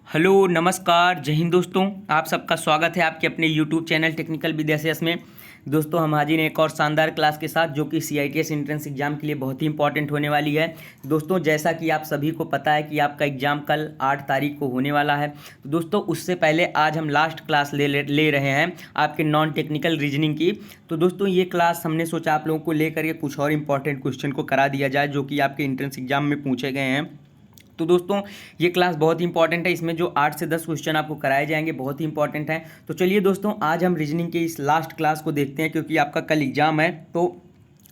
Hello नमस्कार जय हिंद दोस्तों। आप सबका स्वागत है आपके अपने यूट्यूब चैनल टेक्निकल विद्याशयस में। दोस्तों हम हाजिर हैं एक और शानदार क्लास के साथ जो कि CITS एंट्रेंस एग्जाम के लिए बहुत ही इंपॉर्टेंट होने वाली है। दोस्तों जैसा कि आप सभी को पता है कि आपका एग्जाम कल 8 तारीख को होने वाला है। तो दोस्तों उससे पहले आज हम लास्ट क्लास ले रहे हैं आपके नॉन टेक्निकल रीजनिंग की। तो दोस्तों ये क्लास हमने सोचा आप लोगों को लेकर के कुछ और इंपॉर्टेंट क्वेश्चन को करा दिया जाए जो कि आपके एंट्रेंस एग्जाम में पूछे गए हैं। तो दोस्तों ये क्लास बहुत ही इंपॉर्टेंट है। इसमें जो 8 से 10 क्वेश्चन आपको कराए जाएंगे बहुत ही इंपॉर्टेंट है। तो चलिए दोस्तों आज हम रीजनिंग के इस लास्ट क्लास को देखते हैं क्योंकि आपका कल एग्जाम है। तो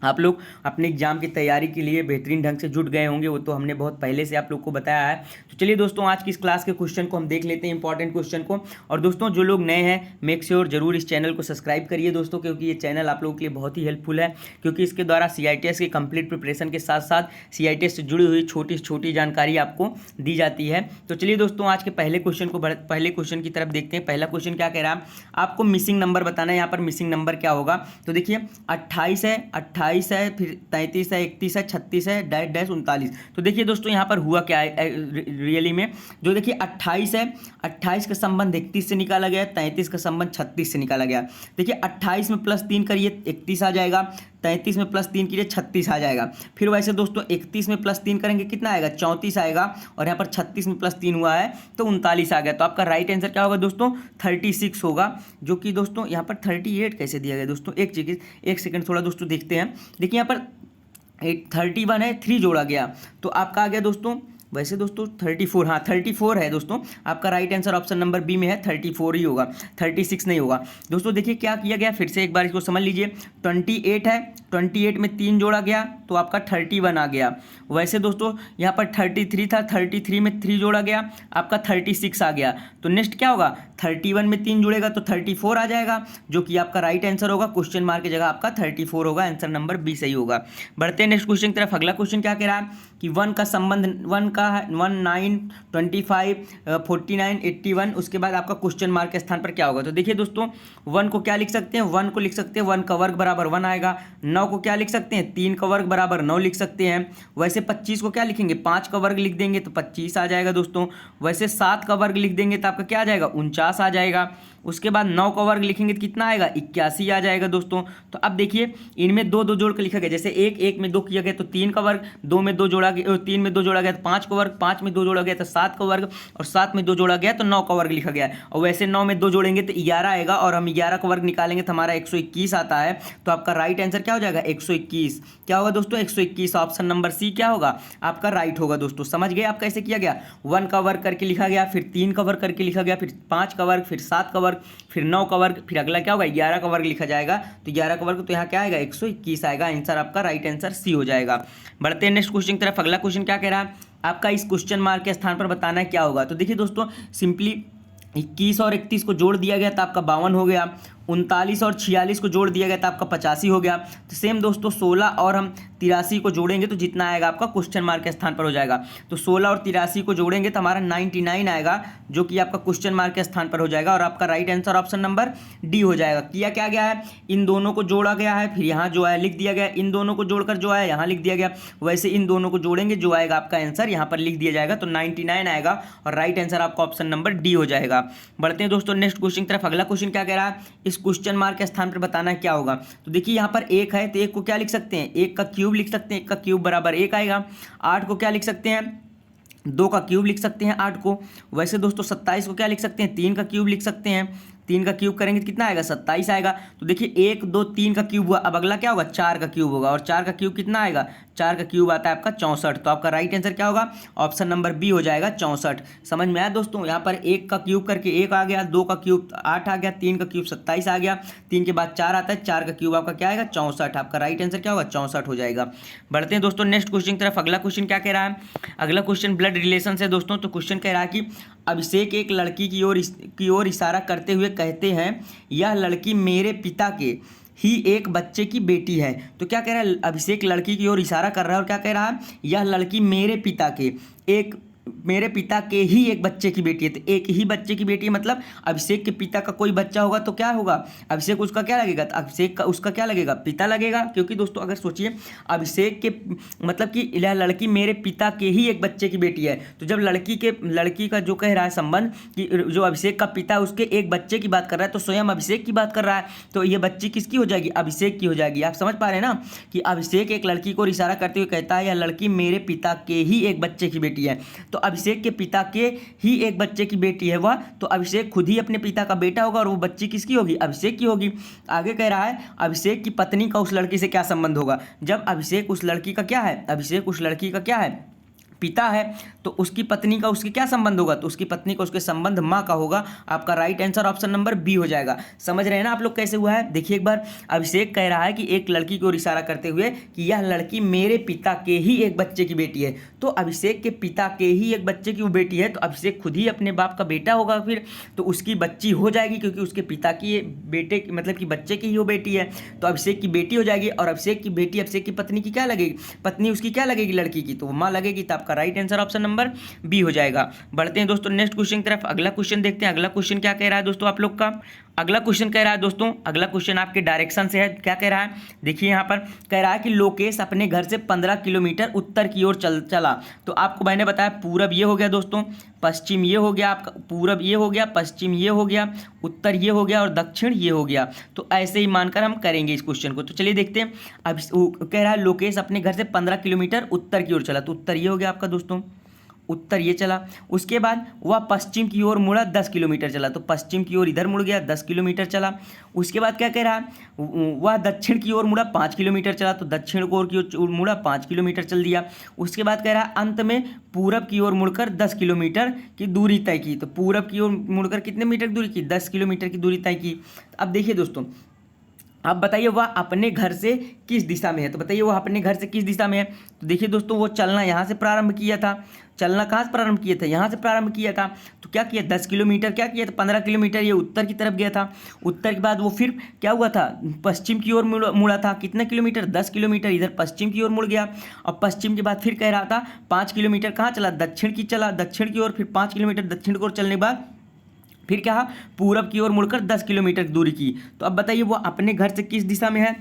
आप लोग अपने एग्जाम की तैयारी के लिए बेहतरीन ढंग से जुट गए होंगे, वो तो हमने बहुत पहले से आप लोग को बताया है। तो चलिए दोस्तों आज की इस क्लास के क्वेश्चन को हम देख लेते हैं, इंपॉर्टेंट क्वेश्चन को। और दोस्तों जो लोग नए हैं मेक श्योर जरूर इस चैनल को सब्सक्राइब करिए दोस्तों, क्योंकि ये चैनल आप लोगों के लिए बहुत ही हेल्पफुल है, क्योंकि इसके द्वारा CITS की कंप्लीट प्रिपरेशन के साथ साथ CITS से जुड़ी हुई छोटी छोटी जानकारी आपको दी जाती है। तो चलिए दोस्तों आज के पहले क्वेश्चन की तरफ देखते हैं। पहला क्वेश्चन क्या कह रहा है, आपको मिसिंग नंबर बताना है। यहाँ पर मिसिंग नंबर क्या होगा, तो देखिए 28 है, फिर 33 है, 31 है, 36 है, डैश डैश 39। तो देखिए दोस्तों यहाँ पर हुआ क्या है रियली में, जो देखिए 28 है, 28 का संबंध 31 से निकाला गया, 33 का संबंध 36 से निकाला गया। देखिए 28 में +3 करिए 31 आ जाएगा, 33 में +3 कीजिए 36 आ जाएगा। फिर वैसे दोस्तों 31 में +3 करेंगे कितना आएगा, 34 आएगा, और यहाँ पर 36 में +3 हुआ है तो 39 आ गया। तो आपका राइट आंसर क्या होगा दोस्तों, 36 होगा। जो कि दोस्तों यहाँ पर 38 कैसे दिया गया दोस्तों, एक सेकंड थोड़ा दोस्तों देखते हैं। देखिए यहाँ पर 31 है, 3 जोड़ा गया तो आपका आ गया दोस्तों, वैसे दोस्तों 34, हाँ 34 है दोस्तों। आपका right answer option number B में है, 34 ही होगा, 36 नहीं होगा। दोस्तों देखिए क्या किया गया, फिर से एक बार इसको समझ लीजिए। 28 है, 28 में 3 जोड़ा गया तो आपका 31 आ गया। वैसे दोस्तों यहाँ पर 33 था, 33 में 3 जोड़ा गया, आपका 36 आ गया। तो नेक्स्ट क्या होगा, 31 में 3 जुड़ेगा तो 34 आ जाएगा, जो कि आपका राइट आंसर होगा। क्वेश्चन मार्क की जगह आपका 34 होगा, आंसर नंबर बी सही होगा। बढ़ते हैं नेक्स्ट क्वेश्चन की तरफ। अगला क्वेश्चन क्या कह रहा है कि 1 का संबंध 1 का 19, 25, 49, 81, उसके बाद आपका क्वेश्चन मार्क के स्थान पर क्या होगा। तो देखिए दोस्तों 1 को क्या लिख सकते हैं, 1 को लिख सकते हैं 1 का वर्ग बराबर 1 आएगा। 9 को क्या लिख सकते हैं, 3 का वर्ग बराबर 9 लिख सकते हैं। वैसे 25 को क्या लिखेंगे, 5 का वर्ग लिख देंगे तो 25 आ जाएगा दोस्तों। वैसे 7 का वर्ग लिख देंगे तो आपका क्या आ जाएगा, 49 आ जाएगा। उसके बाद 9 का वर्ग लिखेंगे तो कितना आएगा, 81 आ जाएगा दोस्तों। तो अब देखिए इनमें दो दो जोड़ कर लिखा गया, जैसे एक में 2 किया गया तो 3 का वर्ग, 2 में 2 जोड़ा गया, 3 में 2 जोड़ा गया तो 5 का वर्ग, 5 में 2 जोड़ा गया तो 7 का वर्ग, और 7 में 2 जोड़ा गया तो 9 का वर्ग लिखा गया। और वैसे 9 में 2 जोड़ेंगे तो 11 आएगा, और हम 11 का वर्ग निकालेंगे तो हमारा 121 आता है। तो आपका राइट आंसर क्या हो जाएगा, 121। क्या होगा दोस्तों, 121। ऑप्शन नंबर सी क्या होगा, आपका राइट होगा दोस्तों। समझ गए आप कैसे किया गया, 1 का वर्ग करके लिखा गया, फिर 3 का वर्ग करके लिखा गया, फिर 5 का वर्ग, फिर 7 का वर्ग, फिर 9 का वर्ग, फिर अगला क्या होगा 11 का वर्ग लिखा जाएगा। तो 11 का वर्ग तो यहाँ क्या आएगा, 121 आएगा। आंसर आपका राइट आंसर सी हो जाएगा। बढ़ते हैं नेक्स्ट क्वेश्चन की तरफ। अगला क्वेश्चन क्या कह रहा है, आपका इस क्वेश्चन मार्क के स्थान पर बताना है क्या होगा। तो देखिए दोस्तों सिंपली 21 और 31 को जोड़ दिया गया तो आपका 52 हो गया। 39 और 46 को जोड़ दिया गया तो आपका 85 हो गया। तो सेम दोस्तों 16 और हम 83 को जोड़ेंगे तो जितना आएगा आपका क्वेश्चन मार्क के स्थान पर हो जाएगा। तो 16 और 83 को जोड़ेंगे तो हमारा 99 आएगा, जो कि आपका क्वेश्चन मार्क के स्थान पर हो जाएगा। और आपका right answer option number D हो जाएगा। किया क्या गया है, इन दोनों को जोड़ा गया है, फिर यहाँ जो है लिख दिया गया, इन दोनों को जोड़कर जो है यहाँ लिख दिया गया। वैसे इन दोनों को जोड़ेंगे जो आएगा आपका आंसर यहाँ पर लिख दिया जाएगा। तो 99 आएगा और राइट आंसर आपका ऑप्शन नंबर डी हो जाएगा। बढ़ते हैं दोस्तों नेक्स्ट क्वेश्चन की तरफ। अगला क्वेश्चन क्या कह रहा है, इस क्वेश्चन मार्क के स्थान पर बताना क्या होगा। तो देखिए यहाँ पर 1 है तो 1 को क्या लिख सकते हैं, 1 का क्यूब लिख सकते हैं, 1 का क्यूब बराबर 1 आएगा। 8 को क्या लिख सकते हैं, 2 का क्यूब लिख सकते हैं 8 को। वैसे दोस्तों 27 को क्या लिख सकते हैं, 3 का क्यूब लिख सकते हैं। 3 का क्यूब करेंगे तो कितना आएगा, 27 आएगा। तो देखिए 1 2 3 का क्यूब हुआ, अब अगला क्या होगा, 4 का क्यूब होगा, और 4 का क्यूब कितना आएगा, 4 का क्यूब आता है आपका 64। तो आपका राइट आंसर क्या होगा, ऑप्शन नंबर बी हो जाएगा 64। समझ में आया दोस्तों, यहाँ पर 1 का क्यूब करके 1 आ गया, 2 का क्यूब 8 आ गया, 3 का क्यूब 27 आ गया, 3 के बाद 4 आता है, 4 का क्यूब आपका क्या आएगा 64। आपका राइट आंसर क्या होगा, 64 हो जाएगा। बढ़ते हैं दोस्तों नेक्स्ट क्वेश्चन की तरफ। अगला क्वेश्चन क्या कह रहा है, अगला क्वेश्चन ब्लड रिलेशन से दोस्तों। तो क्वेश्चन कह रहा है कि अभिषेक एक लड़की की ओर इशारा करते हुए कहते हैं, यह लड़की मेरे पिता के ही एक बच्चे की बेटी है। तो क्या कह रहा है, अभिषेक लड़की की ओर इशारा कर रहा है और क्या कह रहा है, यह लड़की मेरे पिता के एक मेरे पिता के ही एक बच्चे की बेटी है, तो एक ही बच्चे की बेटी है, मतलब अभिषेक के पिता का कोई बच्चा होगा तो क्या होगा, अभिषेक उसका क्या लगेगा, तो अभिषेक का उसका क्या लगेगा, पिता लगेगा। क्योंकि दोस्तों अगर सोचिए अभिषेक के मतलब कि यह लड़की मेरे पिता के ही एक बच्चे की बेटी है, तो जब लड़की का जो कह रहा है संबंध कि जो अभिषेक का पिता उसके एक बच्चे की बात कर रहा है, तो स्वयं अभिषेक की बात कर रहा है, तो ये बच्ची किसकी हो जाएगी, अभिषेक की हो जाएगी। आप समझ पा रहे हैं ना कि अभिषेक एक लड़की को इशारा करते हुए कहता है यह लड़की मेरे पिता के ही एक बच्चे की बेटी है, तो अभिषेक के पिता के ही एक बच्चे की बेटी है वह, तो अभिषेक खुद ही अपने पिता का बेटा होगा और वो बच्ची किसकी होगी, अभिषेक की होगी। आगे कह रहा है अभिषेक की पत्नी का उस लड़की से क्या संबंध होगा, जब अभिषेक उस लड़की का क्या है, अभिषेक उस लड़की का क्या है, पिता है, तो उसकी पत्नी का उसके क्या संबंध होगा, तो उसकी पत्नी का उसके संबंध माँ का होगा। आपका right answer option number B हो जाएगा। समझ रहे हैं ना आप लोग कैसे हुआ है। देखिए एक बार, अभिषेक कह रहा है कि एक लड़की की ओर इशारा करते हुए कि यह लड़की मेरे पिता के ही एक बच्चे की बेटी है, तो अभिषेक के पिता के ही एक बच्चे की वो बेटी है, तो अभिषेक खुद ही अपने बाप का बेटा होगा फिर, तो उसकी बच्ची हो जाएगी, क्योंकि उसके पिता की बेटे मतलब कि बच्चे की ही वो बेटी है, तो अभिषेक की बेटी हो जाएगी। और अभिषेक की बेटी अभिषेक की पत्नी की क्या लगेगी, पत्नी उसकी क्या लगेगी लड़की की, तो माँ लगेगी। तो आपका right answer option number B हो जाएगा। बढ़ते हैं दोस्तों नेक्स्ट क्वेश्चन की तरफ। अगला क्वेश्चन देखते हैं, अगला क्वेश्चन क्या कह रहा है दोस्तों आप लोग का। अगला क्वेश्चन कह रहा है दोस्तों, अगला क्वेश्चन आपके डायरेक्शन से है। क्या कह रहा है, देखिए यहाँ पर कह रहा है कि लोकेश अपने घर से 15 किलोमीटर उत्तर की ओर चला। तो आपको मैंने बताया पूरब ये हो गया दोस्तों, पश्चिम ये हो गया, आपका पूरब ये हो गया, पश्चिम ये हो गया, उत्तर ये हो गया और दक्षिण ये हो गया। तो ऐसे ही मानकर हम करेंगे इस क्वेश्चन को। तो चलिए देखते हैं। अब कह रहा है लोकेश अपने घर से 15 किलोमीटर उत्तर की ओर चला, तो उत्तर ये हो गया आपका दोस्तों, उत्तर ये चला। उसके बाद वह पश्चिम की ओर मुड़ा 10 किलोमीटर चला, तो पश्चिम की ओर इधर मुड़ गया 10 किलोमीटर चला। उसके बाद क्या कह रहा है, वह दक्षिण की ओर मुड़ा 5 किलोमीटर चला, तो दक्षिण की ओर मुड़ा 5 किलोमीटर चल दिया। उसके बाद कह रहा है अंत में पूरब की ओर मुड़कर 10 किलोमीटर की दूरी तय की, तो पूरब की ओर मुड़कर कितने मीटर दूरी की, 10 किलोमीटर की दूरी तय की। अब देखिए दोस्तों, अब बताइए वह अपने घर से किस दिशा में है, तो बताइए वह अपने घर से किस दिशा में है। तो देखिए दोस्तों, वो चलना यहाँ से प्रारंभ किया था, चलना कहाँ से प्रारंभ किया था, यहाँ से प्रारंभ किया था। तो क्या किया, 10 किलोमीटर क्या किया था, 15 किलोमीटर ये उत्तर की तरफ गया था। उत्तर के बाद वो फिर क्या हुआ था, पश्चिम की ओर मुड़ा था, कितने किलोमीटर, 10 किलोमीटर इधर पश्चिम की ओर मुड़ गया। और पश्चिम के बाद फिर कह रहा था 5 किलोमीटर कहाँ चला, दक्षिण की चला, दक्षिण की ओर फिर 5 किलोमीटर दक्षिण की ओर चलने के बाद फिर क्या, पूरब की ओर मुड़कर 10 किलोमीटर की दूरी की। तो अब बताइए वो अपने घर से किस दिशा में है,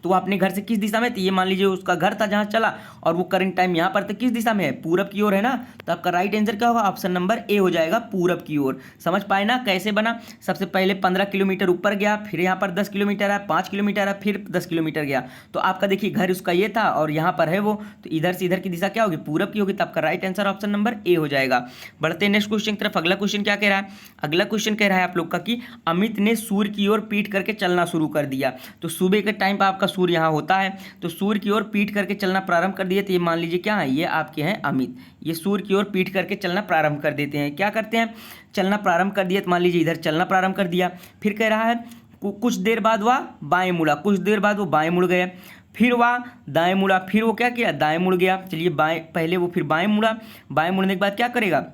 तो वो अपने घर से किस दिशा में, तो ये मान लीजिए उसका घर था जहाँ चला और वो करंट टाइम यहाँ पर तो किस दिशा में है, पूरब की ओर है ना। तो आपका राइट आंसर क्या होगा, ऑप्शन नंबर ए हो जाएगा, पूरब की ओर। समझ पाए ना कैसे बना। सबसे पहले 15 किलोमीटर ऊपर गया, फिर यहाँ पर 10 किलोमीटर है, 5 किलोमीटर है, फिर 10 किलोमीटर गया। तो आपका देखिए घर उसका ये था और यहाँ पर है वो, तो इधर से इधर की दिशा क्या होगी, पूरब की होगी। तो आपका right answer option number A हो जाएगा। बढ़ते हैं नेक्स्ट क्वेश्चन की तरफ। अगला क्वेश्चन क्या कह रहा है, अगला क्वेश्चन कह रहा है आप लोग का कि अमित ने सूर्य की ओर पीठ करके चलना शुरू कर दिया। तो सुबह के टाइम पर आपका सूर्य यहाँ होता है, तो सूर्य की ओर पीठ करके चलना प्रारंभ कर दिए। तो ये मान लीजिए क्या है, ये आपके हैं अमित, ये सूर्य की ओर पीठ करके चलना प्रारंभ कर देते हैं। क्या करते हैं, चलना प्रारंभ कर दिया, तो मान लीजिए इधर चलना प्रारंभ कर दिया। फिर कह रहा है कुछ देर बाद वह बाएं मुड़ा, कुछ देर बाद वो बाएं मुड़ गया, फिर वह दाएं मुड़ा, फिर वो क्या किया, दाएं मुड़ गया। चलिए बाएं, पहले वो फिर बाएं मुड़ा, बाएं मुड़ने के बाद क्या करेगा,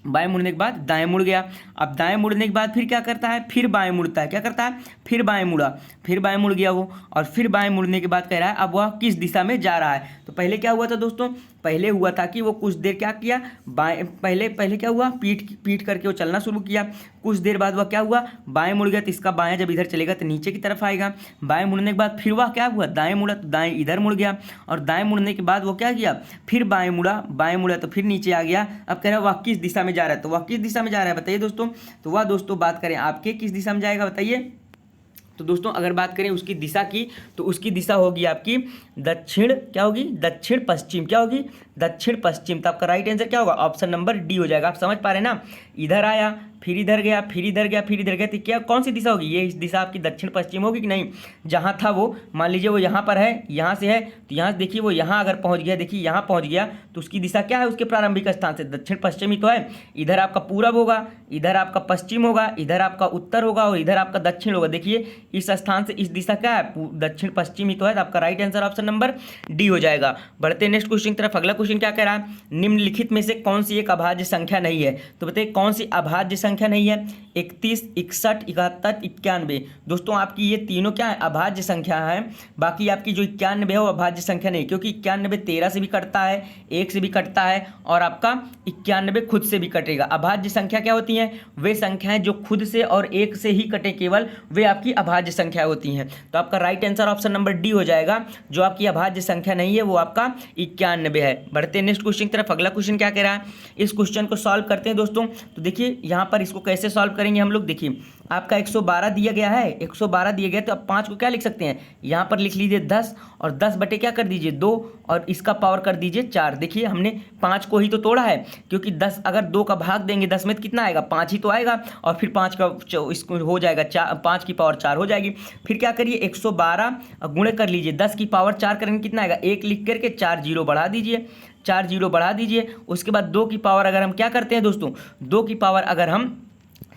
बाएं मुड़ने के बाद दाएं मुड़ गया। अब दाएं मुड़ने के बाद फिर क्या करता है, फिर बाएं मुड़ता है, क्या करता है, फिर बाएं मुड़ा, फिर बाएं मुड़ गया वो। और फिर बाएं मुड़ने के बाद कह रहा है अब वह किस दिशा में जा रहा है। तो पहले क्या हुआ था दोस्तों, पहले हुआ था कि वो कुछ देर क्या किया, बाएं, पहले क्या हुआ, पीठ करके वो चलना शुरू किया। कुछ देर बाद वह क्या हुआ, बाएं मुड़ गया। तो इसका बाएं जब इधर चलेगा तो नीचे की तरफ आएगा। बाएं मुड़ने के बाद फिर वह क्या हुआ, दाएं मुड़ा, तो दाएं इधर मुड़ गया। और दाएं मुड़ने के बाद वो क्या किया, फिर बाएं मुड़ा तो फिर नीचे आ गया। अब कह रहा है वह किस दिशा में जा रहा है, तो वह किस दिशा में जा रहा है बताइए दोस्तों। तो वह दोस्तों बात करें आपके किस दिशा में जाएगा बताइए। तो दोस्तों अगर बात करें उसकी दिशा की, तो उसकी दिशा होगी आपकी दक्षिण, क्या होगी, दक्षिण पश्चिम, क्या होगी, दक्षिण पश्चिम। तो आपका राइट आंसर क्या होगा, ऑप्शन नंबर डी हो जाएगा। आप समझ पा रहे हैं ना, इधर आया, फिर इधर गया, फिर इधर गया, फिर इधर गया, तो क्या कौन सी दिशा होगी, ये इस दिशा आपकी दक्षिण पश्चिम होगी कि नहीं। जहाँ था वो, मान लीजिए वो यहाँ पर है, यहाँ से है, तो यहाँ से देखिए वो यहाँ अगर पहुँच गया, देखिए यहाँ पहुँच गया, तो उसकी दिशा क्या है, उसके प्रारंभिक स्थान से दक्षिण पश्चिम ही तो है। इधर आपका पूरब होगा, इधर आपका पश्चिम होगा, इधर आपका उत्तर होगा और इधर आपका दक्षिण होगा। देखिए इस स्थान से इस दिशा क्या है, दक्षिण पश्चिम ही तो है। तो आपका right answer option number D हो जाएगा। बढ़ते नेक्स्ट क्वेश्चन की तरफ। अगला क्वेश्चन क्या कह रहा है, निम्नलिखित में से कौन सी एक अभाज्य संख्या नहीं है। तो बताइए कौन सी अभाज्य संख्या नहीं है। 31, 61, 71, 91 दोस्तों आपकी ये तीनों क्या है, अभाज्य संख्या है। बाकी आपकी जो 91 है वो अभाज्य संख्या नहीं, क्योंकि 91 13 से भी कटता है, 1 से भी कटता है, और आपका 91 खुद से भी कटेगा। अभाज्य संख्या क्या होती हैं, वे संख्याएं जो खुद से और 1 से ही कटे केवल, वे आपकी अभाज्य संख्या होती हैं। तो आपका right answer option number D हो जाएगा। जो आपकी अभाज्य संख्या नहीं है वो आपका 91 है। बढ़ते हैं नेक्स्ट क्वेश्चन की तरफ। अगला क्वेश्चन क्या कह रहा है, इस क्वेश्चन को सॉल्व करते हैं दोस्तों। तो देखिए यहाँ पर इसको कैसे सॉल्व करेंगे हम लोग। देखिए आपका 112 दिया गया है, 112 दिया गया, तो अब 5 को क्या लिख सकते हैं, यहाँ पर लिख लीजिए 10, और 10 बटे क्या कर दीजिए 2, और इसका पावर कर दीजिए 4। देखिए हमने 5 को ही तो तोड़ा है, क्योंकि 10 अगर 2 का भाग देंगे 10 में तो कितना आएगा, 5 ही तो आएगा, और फिर 5 का इसको हो जाएगा 5 की पावर 4 हो जाएगी। फिर क्या करिए 112 गुणे कर लीजिए, 10 की पावर 4 करेंगे कितना आएगा, 1 लिख करके 4 जीरो बढ़ा दीजिए, 4 जीरो बढ़ा दीजिए। उसके बाद 2 की पावर अगर हम क्या करते हैं दोस्तों, 2 की पावर अगर हम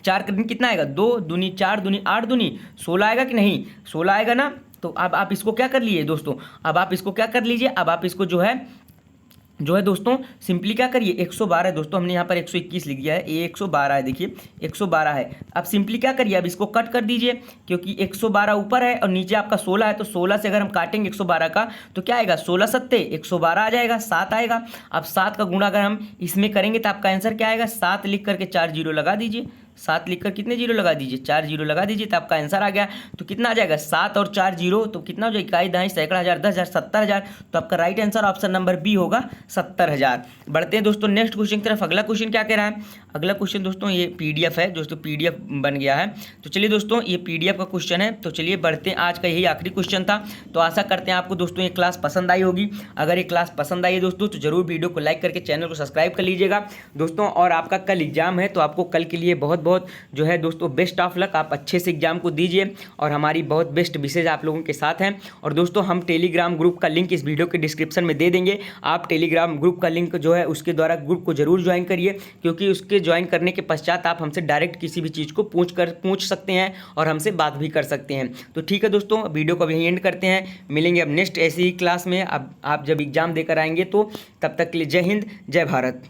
4 करेंगे कितना आएगा, 2 दूनी 4 दूनी 8 दूनी 16 आएगा कि नहीं, 16 आएगा ना। तो अब आप इसको क्या कर लिए दोस्तों, अब आप इसको क्या कर लीजिए, अब आप इसको जो है दोस्तों सिंपली क्या करिए, 112 दोस्तों, हमने यहाँ पर 121 लिख दिया है, ये 112 है, देखिए 112 है। अब सिंपली क्या करिए, अब इसको कट कर दीजिए, क्योंकि 112 ऊपर है और नीचे आपका 16 है, तो 16 से अगर हम काटेंगे 112 का तो क्या आएगा, 16 सत्ते 112 आ जाएगा, 7 आएगा। अब 7 का गुणा अगर हम इसमें करेंगे तो आपका आंसर क्या आएगा, 7 लिख करके 4 जीरो लगा दीजिए, 7 लिखकर कितने जीरो लगा दीजिए, 4 जीरो लगा दीजिए, तो आपका आंसर आ गया। तो कितना आ जाएगा, 7 और 4 जीरो, तो कितना हो जाएगा, इकाई दहाई सैकड़ा हज़ार 10,000 70,000। तो आपका right answer option number B होगा 70,000। बढ़ते हैं दोस्तों नेक्स्ट क्वेश्चन की तरफ। अगला क्वेश्चन क्या कह रहा है, अगला क्वेश्चन दोस्तों ये PDF है दोस्तों, PDF बन गया है। तो चलिए दोस्तों ये PDF का क्वेश्चन है, तो चलिए बढ़ते हैं, आज का यही आखिरी क्वेश्चन था। तो आशा करते हैं आपको दोस्तों ये क्लास पसंद आई होगी। अगर ये क्लास पसंद आई है दोस्तों तो जरूर वीडियो को लाइक करके चैनल को सब्सक्राइब कर लीजिएगा दोस्तों। और आपका कल एग्जाम है, तो आपको कल के लिए बहुत बहुत जो है दोस्तों बेस्ट ऑफ लक, आप अच्छे से एग्जाम को दीजिए, और हमारी बहुत बेस्ट विशेष आप लोगों के साथ हैं। और दोस्तों हम टेलीग्राम ग्रुप का लिंक इस वीडियो के डिस्क्रिप्शन में दे देंगे, आप टेलीग्राम ग्रुप का लिंक जो है उसके द्वारा ग्रुप को जरूर ज्वाइन करिए, क्योंकि उसके ज्वाइन करने के पश्चात आप हमसे डायरेक्ट किसी भी चीज़ को पूछ सकते हैं और हमसे बात भी कर सकते हैं। तो ठीक है दोस्तों, वीडियो को अभी एंड करते हैं, मिलेंगे अब नेक्स्ट ऐसी ही क्लास में। अब आप जब एग्जाम देकर आएंगे तो तब तक के लिए जय हिंद, जय भारत।